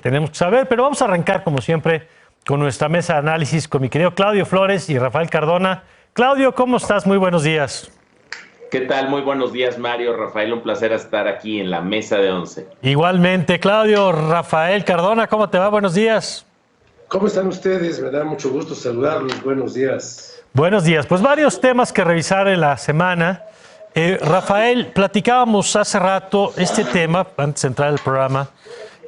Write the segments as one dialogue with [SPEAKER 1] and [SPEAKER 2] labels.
[SPEAKER 1] Tenemos que saber, pero vamos a arrancar como siempre con nuestra mesa de análisis con mi querido Claudio Flores y Rafael Cardona. Claudio, ¿cómo estás? Muy buenos días.
[SPEAKER 2] ¿Qué tal? Muy buenos días, Mario. Rafael, un placer estar aquí en la mesa de 11.
[SPEAKER 1] Igualmente, Claudio, Rafael Cardona, ¿cómo te va? Buenos días.
[SPEAKER 3] ¿Cómo están ustedes? Me da mucho gusto saludarlos. Buenos días.
[SPEAKER 1] Buenos días. Pues varios temas que revisar en la semana. Rafael, platicábamos hace rato este tema, antes de entrar al programa,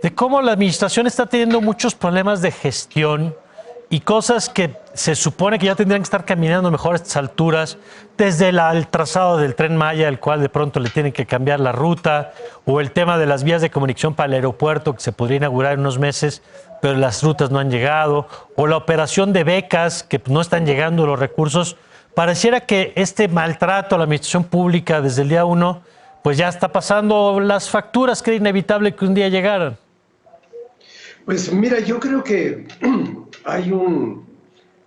[SPEAKER 1] de cómo la administración está teniendo muchos problemas de gestión y cosas que se supone que ya tendrían que estar caminando mejor a estas alturas, desde el trazado del Tren Maya, el cual de pronto le tienen que cambiar la ruta, o el tema de las vías de comunicación para el aeropuerto, que se podría inaugurar en unos meses, pero las rutas no han llegado, o la operación de becas, que no están llegando los recursos. Pareciera que este maltrato a la administración pública desde el día 1, pues ya está pasando las facturas, que era inevitable que un día llegaran.
[SPEAKER 3] Pues mira, yo creo que hay un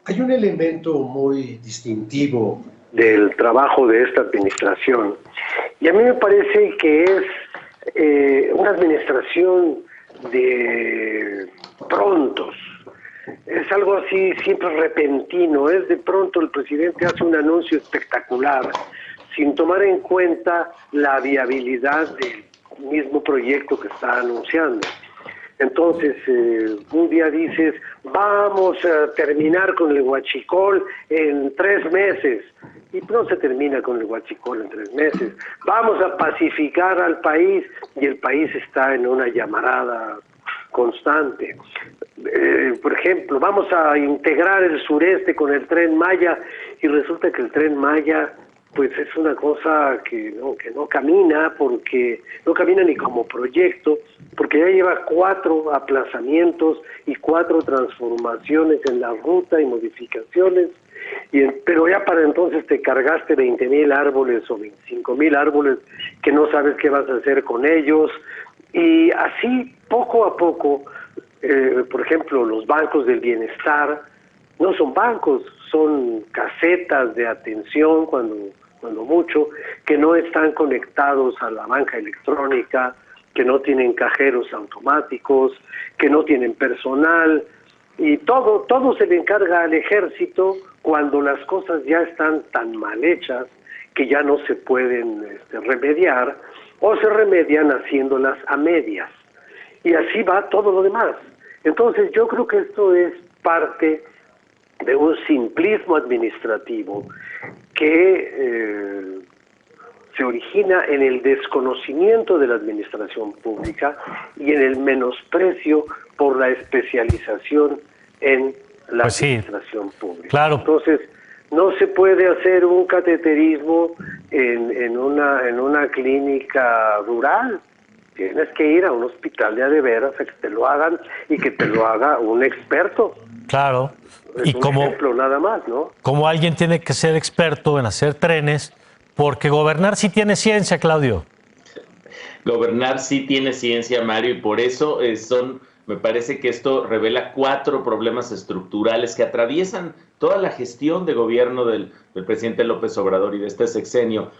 [SPEAKER 3] elemento muy distintivo del trabajo de esta administración. Y a mí me parece que es una administración de prontos. Es algo así siempre repentino. Es de pronto el presidente hace un anuncio espectacular sin tomar en cuenta la viabilidad del mismo proyecto que está anunciando. Entonces, un día dices, vamos a terminar con el huachicol en 3 meses. Y no se termina con el huachicol en 3 meses. Vamos a pacificar al país y el país está en una llamarada constante. Por ejemplo, vamos a integrar el sureste con el Tren Maya y resulta que el Tren Maya pues es una cosa que no camina, porque no camina ni como proyecto, porque ya lleva 4 aplazamientos y 4 transformaciones en la ruta y modificaciones, pero ya para entonces te cargaste 20,000 árboles o 25,000 árboles que no sabes qué vas a hacer con ellos, y así poco a poco, por ejemplo, los bancos del bienestar no son bancos, son casetas de atención cuando mucho, que no están conectados a la banca electrónica, que no tienen cajeros automáticos, que no tienen personal, y todo se le encarga al ejército cuando las cosas ya están tan mal hechas que ya no se pueden remediar, o se remedian haciéndolas a medias. Y así va todo lo demás. Entonces yo creo que esto es parte de un simplismo administrativo que se origina en el desconocimiento de la administración pública y en el menosprecio por la especialización en la administración pública.
[SPEAKER 1] Claro.
[SPEAKER 3] Entonces, no se puede hacer un cateterismo en una clínica rural. Tienes que ir a un hospital de veras a que te lo hagan y que te lo haga un experto.
[SPEAKER 1] Claro.
[SPEAKER 3] Es un ejemplo nada más, ¿no?
[SPEAKER 1] Como alguien tiene que ser experto en hacer trenes, porque gobernar sí tiene ciencia, Claudio.
[SPEAKER 2] Gobernar sí tiene ciencia, Mario, y por eso me parece que esto revela 4 problemas estructurales que atraviesan toda la gestión de gobierno del presidente López Obrador y de este sexenio.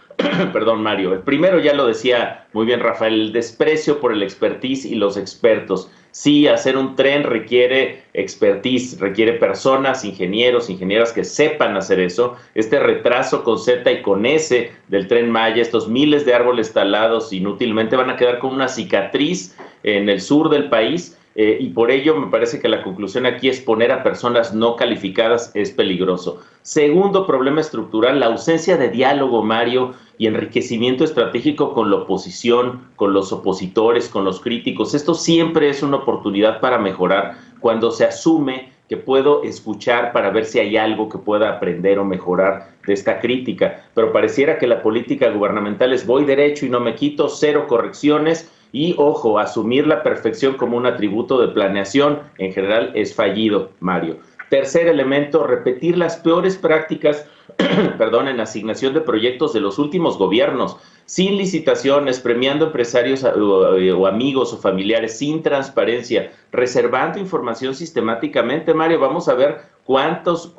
[SPEAKER 2] Perdón, Mario. El primero, ya lo decía muy bien Rafael, el desprecio por el expertise y los expertos. Sí, hacer un tren requiere expertise, requiere personas, ingenieros, ingenieras que sepan hacer eso. Este retraso con Z y con S del Tren Maya, estos miles de árboles talados inútilmente van a quedar con una cicatriz en el sur del país. Y por ello me parece que la conclusión aquí es poner a personas no calificadas es peligroso. Segundo problema estructural, la ausencia de diálogo, Mario, y enriquecimiento estratégico con la oposición, con los opositores, con los críticos. Esto siempre es una oportunidad para mejorar cuando se asume que puedo escuchar para ver si hay algo que pueda aprender o mejorar de esta crítica. Pero pareciera que la política gubernamental es voy derecho y no me quito, 0 correcciones. Y, ojo, asumir la perfección como un atributo de planeación en general es fallido, Mario. Tercer elemento, repetir las peores prácticas en asignación de proyectos de los últimos gobiernos, sin licitaciones, premiando empresarios o amigos o familiares, sin transparencia, reservando información sistemáticamente. Mario, vamos a ver cuántos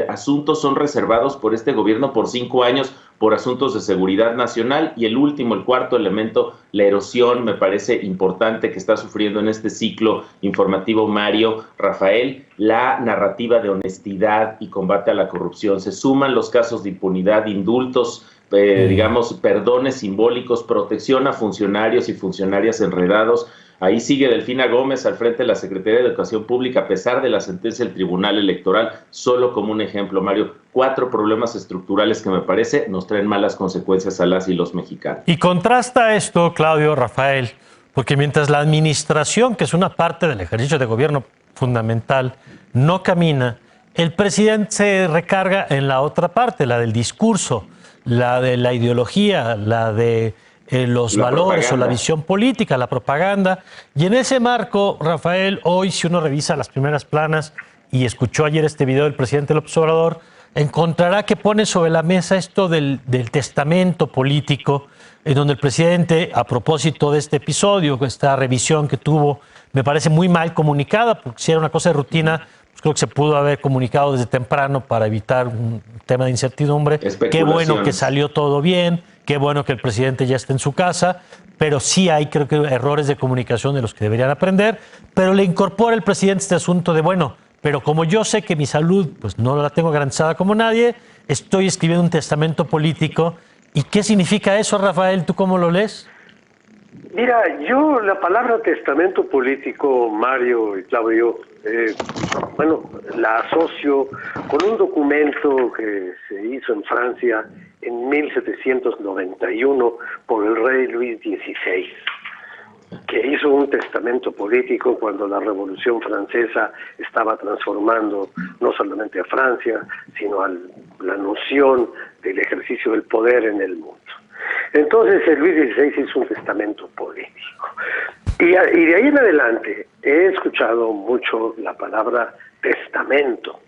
[SPEAKER 2] asuntos son reservados por este gobierno por 5 años por asuntos de seguridad nacional. Y el último, el cuarto elemento, la erosión, me parece importante, que está sufriendo en este ciclo informativo Mario, Rafael, la narrativa de honestidad y combate a la corrupción. Se suman los casos de impunidad, indultos, digamos, perdones simbólicos, protección a funcionarios y funcionarias enredados. Ahí sigue Delfina Gómez al frente de la Secretaría de Educación Pública, a pesar de la sentencia del Tribunal Electoral, solo como un ejemplo, Mario. 4 problemas estructurales que me parece nos traen malas consecuencias a las y los mexicanos.
[SPEAKER 1] Y contrasta esto, Claudio, Rafael, porque mientras la administración, que es una parte del ejercicio de gobierno fundamental, no camina, el presidente se recarga en la otra parte, la del discurso, la de la ideología, la de los valores propaganda, o la visión política, la propaganda. Y en ese marco, Rafael, hoy si uno revisa las primeras planas y escuchó ayer este video del presidente López Obrador, encontrará que pone sobre la mesa esto del testamento político, en donde el presidente, a propósito de este episodio, esta revisión que tuvo, me parece muy mal comunicada, porque si era una cosa de rutina, pues creo que se pudo haber comunicado desde temprano para evitar un tema de incertidumbre. Qué bueno que salió todo bien, qué bueno que el presidente ya está en su casa, pero sí hay, creo que, errores de comunicación de los que deberían aprender. Pero le incorpora el presidente este asunto de, bueno, pero como yo sé que mi salud pues no la tengo garantizada como nadie, estoy escribiendo un testamento político. ¿Y qué significa eso, Rafael? ¿Tú cómo lo lees?
[SPEAKER 3] Mira, yo la palabra testamento político, Mario y Claudio, la asocio con un documento que se hizo en Francia en 1791 por el rey Luis XVI, que hizo un testamento político cuando la Revolución Francesa estaba transformando no solamente a Francia, sino a la noción del ejercicio del poder en el mundo. Entonces Luis XVI hizo un testamento político. Y de ahí en adelante he escuchado mucho la palabra testamento.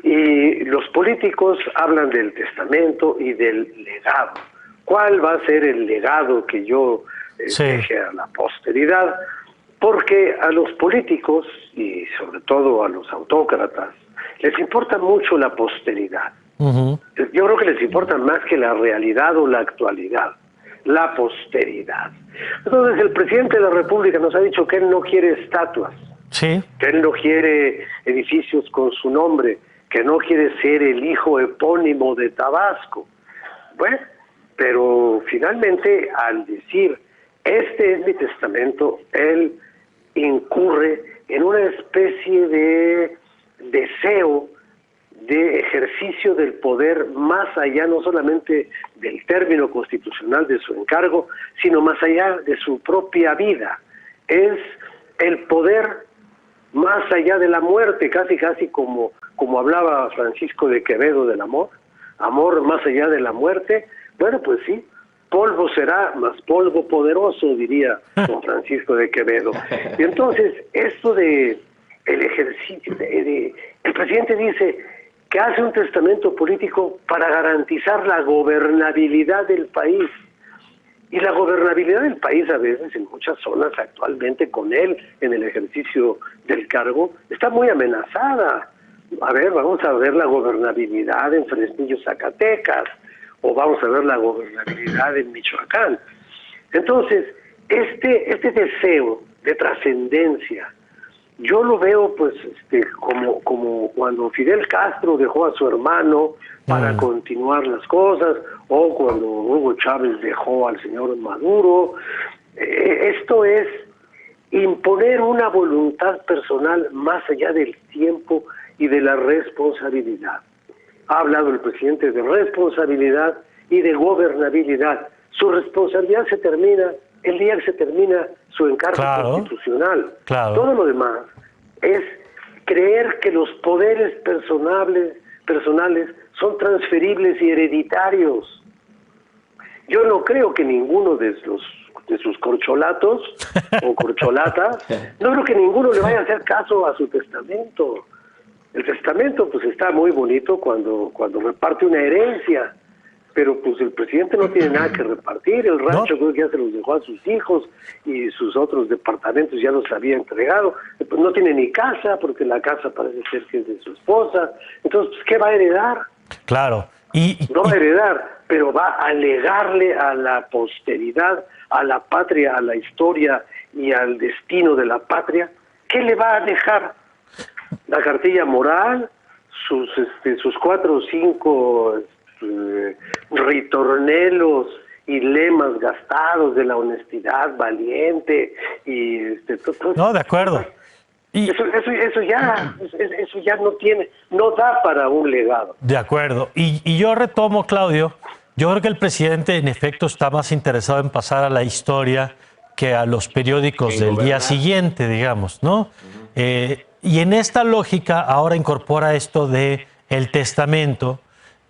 [SPEAKER 3] Y los políticos hablan del testamento y del legado. ¿Cuál va a ser el legado que yo deje a la posteridad? Porque a los políticos, y sobre todo a los autócratas, les importa mucho la posteridad. Yo creo que les importa más que la realidad o la actualidad, la posteridad. Entonces el presidente de la República nos ha dicho que él no quiere estatuas, que él no quiere edificios con su nombre, que no quiere ser el hijo epónimo de Tabasco. Bueno, pero finalmente al decir, este es mi testamento, él incurre en una especie de deseo de ejercicio del poder más allá no solamente del término constitucional de su encargo, sino más allá de su propia vida. Es el poder más allá de la muerte, casi como hablaba Francisco de Quevedo del amor más allá de la muerte. Bueno, pues sí, polvo será, más polvo poderoso, diría don Francisco de Quevedo. Y entonces, esto de el ejercicio, el presidente dice que hace un testamento político para garantizar la gobernabilidad del país. Y la gobernabilidad del país a veces en muchas zonas actualmente con él en el ejercicio del cargo está muy amenazada. A ver, vamos a ver la gobernabilidad en Fresnillo, Zacatecas, o vamos a ver la gobernabilidad en Michoacán. Entonces, este deseo de trascendencia, yo lo veo pues como cuando Fidel Castro dejó a su hermano para continuar las cosas, o cuando Hugo Chávez dejó al señor Maduro. Esto es imponer una voluntad personal más allá del tiempo y de la responsabilidad. Ha hablado el presidente de responsabilidad y de gobernabilidad. Su responsabilidad se termina el día que se termina su encargo constitucional. Todo lo demás es creer que los poderes personales son transferibles y hereditarios. Yo no creo que ninguno de sus corcholatos o corcholatas, no creo que ninguno le vaya a hacer caso a su testamento. El testamento pues está muy bonito cuando reparte una herencia, pero pues el presidente no tiene nada que repartir. El rancho creo que ya se los dejó a sus hijos y sus otros departamentos ya los había entregado. Pues no tiene ni casa porque la casa parece ser que es de su esposa. Entonces, ¿qué va a heredar?
[SPEAKER 1] Claro.
[SPEAKER 3] No va a heredar pero va a legarle a la posteridad, a la patria, a la historia y al destino de la patria, ¿qué le va a dejar? La cartilla moral, sus 4 o 5 ritornelos y lemas gastados de la honestidad valiente y
[SPEAKER 1] No, de acuerdo. Y
[SPEAKER 3] eso ya no da para un legado.
[SPEAKER 1] de acuerdo. Y yo retomo, Claudio, yo creo que el presidente en efecto está más interesado en pasar a la historia que a los periódicos del día siguiente, digamos, ¿no? Y en esta lógica ahora incorpora esto de el testamento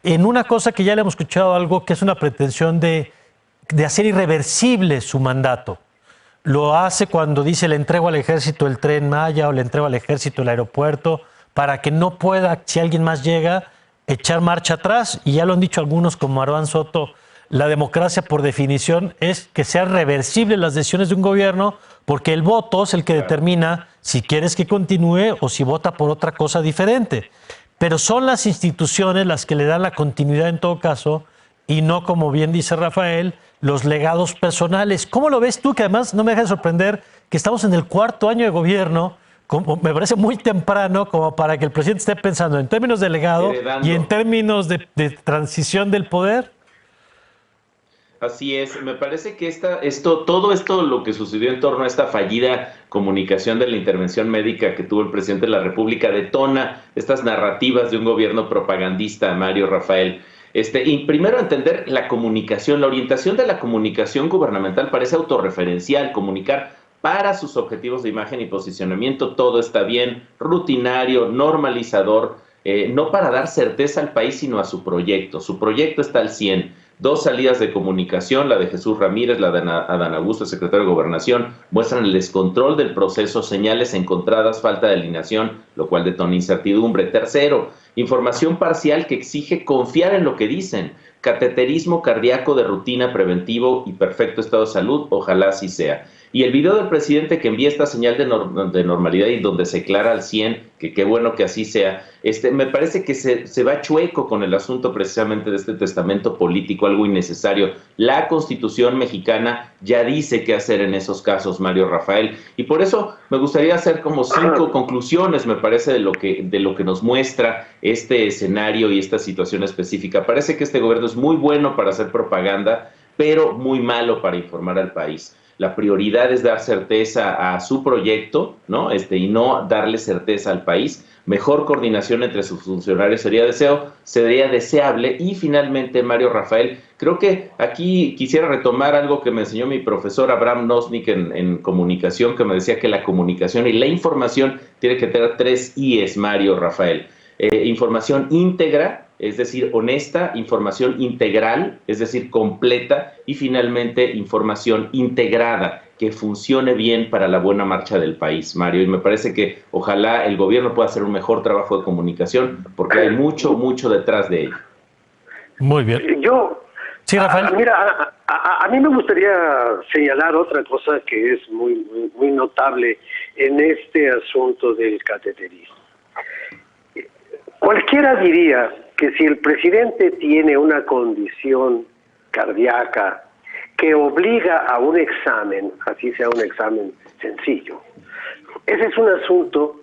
[SPEAKER 1] en una cosa que ya le hemos escuchado algo que es una pretensión de hacer irreversible su mandato. Lo hace cuando dice le entrego al ejército el Tren Maya o le entrego al ejército el aeropuerto para que no pueda, si alguien más llega, echar marcha atrás. Y ya lo han dicho algunos como Arván Soto, la democracia por definición es que sean reversibles las decisiones de un gobierno porque el voto es el que determina si quieres que continúe o si vota por otra cosa diferente. Pero son las instituciones las que le dan la continuidad en todo caso y no, como bien dice Rafael, los legados personales. ¿Cómo lo ves tú? Que además no me deja de sorprender que estamos en el 4º año de gobierno, como me parece muy temprano como para que el presidente esté pensando en términos de legado y en términos de transición del poder.
[SPEAKER 2] Así es, me parece que todo esto, lo que sucedió en torno a esta fallida comunicación de la intervención médica que tuvo el presidente de la República, detona estas narrativas de un gobierno propagandista, Mario, Rafael. Y primero entender la comunicación, la orientación de la comunicación gubernamental parece autorreferencial, comunicar para sus objetivos de imagen y posicionamiento, todo está bien, rutinario, normalizador, no para dar certeza al país, sino a su proyecto. Su proyecto está al 100. 2 salidas de comunicación, la de Jesús Ramírez, la de Adán Augusto, secretario de Gobernación, muestran el descontrol del proceso, señales encontradas, falta de alineación, lo cual detona incertidumbre. Tercero, información parcial que exige confiar en lo que dicen. Cateterismo cardíaco de rutina, preventivo y perfecto estado de salud, ojalá así sea. Y el video del presidente que envía esta señal de normalidad y donde se aclara al 100, que qué bueno que así sea, me parece que se va chueco con el asunto precisamente de este testamento político, algo innecesario. La Constitución mexicana ya dice qué hacer en esos casos, Mario, Rafael, y por eso me gustaría hacer como 5 conclusiones, me parece, de lo que nos muestra este escenario y esta situación específica. Parece que este gobierno es muy bueno para hacer propaganda, pero muy malo para informar al país. La prioridad es dar certeza a su proyecto, ¿no? Y no darle certeza al país. Mejor coordinación entre sus funcionarios sería deseable. Y finalmente, Mario, Rafael, creo que aquí quisiera retomar algo que me enseñó mi profesor Abraham Nosnik en comunicación, que me decía que la comunicación y la información tiene que tener 3 I's, Mario, Rafael. Información íntegra, es decir, honesta, información integral, es decir, completa, y finalmente información integrada, que funcione bien para la buena marcha del país, Mario. Y me parece que ojalá el gobierno pueda hacer un mejor trabajo de comunicación, porque hay mucho, mucho detrás de ello.
[SPEAKER 1] Muy bien. Sí, Rafael.
[SPEAKER 3] Mira, a mí me gustaría señalar otra cosa que es muy, muy, muy notable en este asunto del cateterismo. Cualquiera diría que si el presidente tiene una condición cardíaca que obliga a un examen, así sea un examen sencillo, ese es un asunto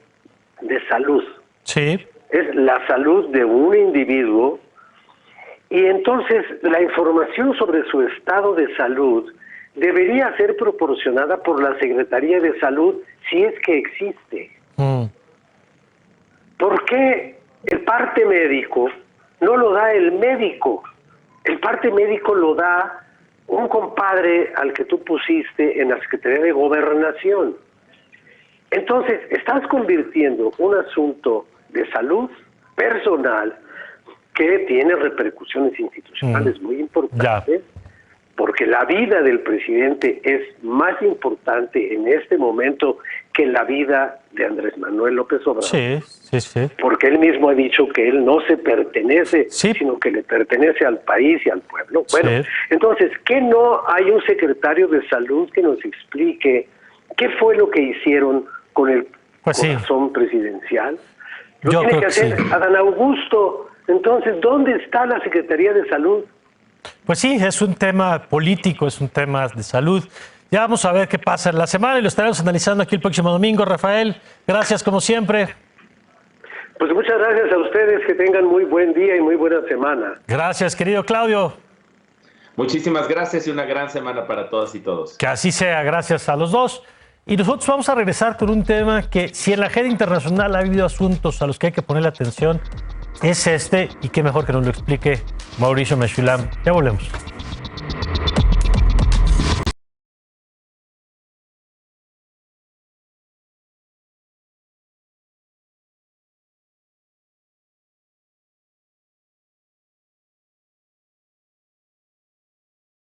[SPEAKER 3] de salud.
[SPEAKER 1] Sí.
[SPEAKER 3] Es la salud de un individuo y entonces la información sobre su estado de salud debería ser proporcionada por la Secretaría de Salud si es que existe. ¿Por qué el parte médico no lo da el médico? El parte médico lo da un compadre al que tú pusiste en la Secretaría de Gobernación. Entonces, estás convirtiendo un asunto de salud personal que tiene repercusiones institucionales muy importantes, porque la vida del presidente es más importante en este momento que la vida de Andrés Manuel López Obrador.
[SPEAKER 1] Sí, sí, sí.
[SPEAKER 3] Porque él mismo ha dicho que él no se pertenece, sino que le pertenece al país y al pueblo. Bueno, entonces, ¿qué no hay un secretario de salud que nos explique qué fue lo que hicieron con el corazón presidencial? Lo tiene que hacer Adán Augusto. Entonces, ¿dónde está la Secretaría de Salud?
[SPEAKER 1] Pues sí, es un tema político, es un tema de salud. Ya vamos a ver qué pasa en la semana y lo estaremos analizando aquí el próximo domingo. Rafael, gracias como siempre.
[SPEAKER 3] Pues muchas gracias a ustedes, que tengan muy buen día y muy buena semana.
[SPEAKER 1] Gracias, querido Claudio.
[SPEAKER 2] Muchísimas gracias y una gran semana para todas y todos.
[SPEAKER 1] Que así sea, gracias a los dos. Y nosotros vamos a regresar con un tema que, si en la agenda internacional ha habido asuntos a los que hay que ponerle atención, es este, y qué mejor que nos lo explique Mauricio Mechulam. Ya volvemos.